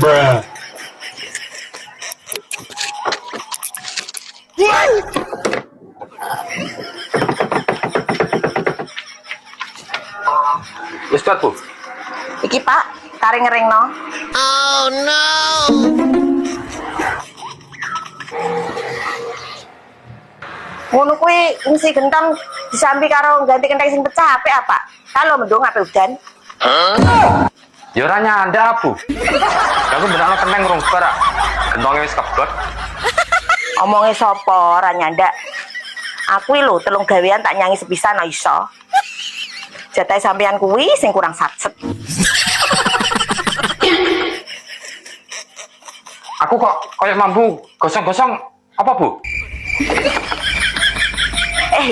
Bruh. Wis kuat, Bu. Iki Pak, kare ngeringno. Oh no. Ngono kuwi ngisi gentong disambi karo ganti kenteng sing pecah apik apa? Kalau mendung apik udan. Ya ora nyandak, Bu. Aku benakno kenteng rong bar. Gentonge wis kebot. Omonge sapa ora nyandak. Aku lho telung gawean tak nyanyi sepisan no iso. Jatahe sampean kuwi sing kurang satset. Aku kok kayak mampu gosong-gosong apa, Bu?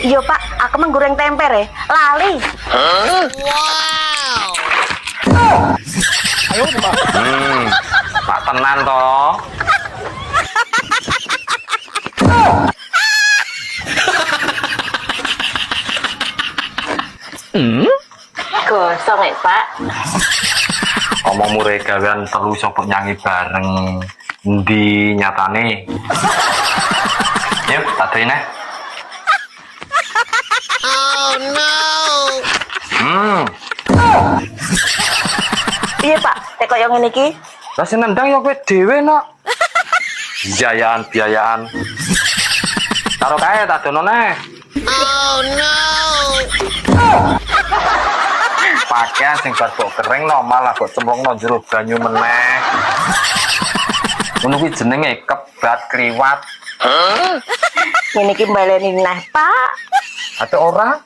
Iya Pak, aku menggoreng tempe ya. Lali. Wow. Ayo, Pak. Pak tenan toh. Gosong ya Pak. Omong mure gawean telu sopok nyanyi bareng. Endi nyatane? Yuk, tak doin neh. Oh no. Iya Pak, teko yang ngene iki. Lah sing nendang ya kowe dhewe, Nak. Biayaan. Taruh kae tak dono neh. Oh no. Pakaian sing bar kok kering no malah kok cemplungno jero banyu meneh. Ngono kuwi jenenge kebat kliwat. Ngene iki baleni neh Pak. Ate ora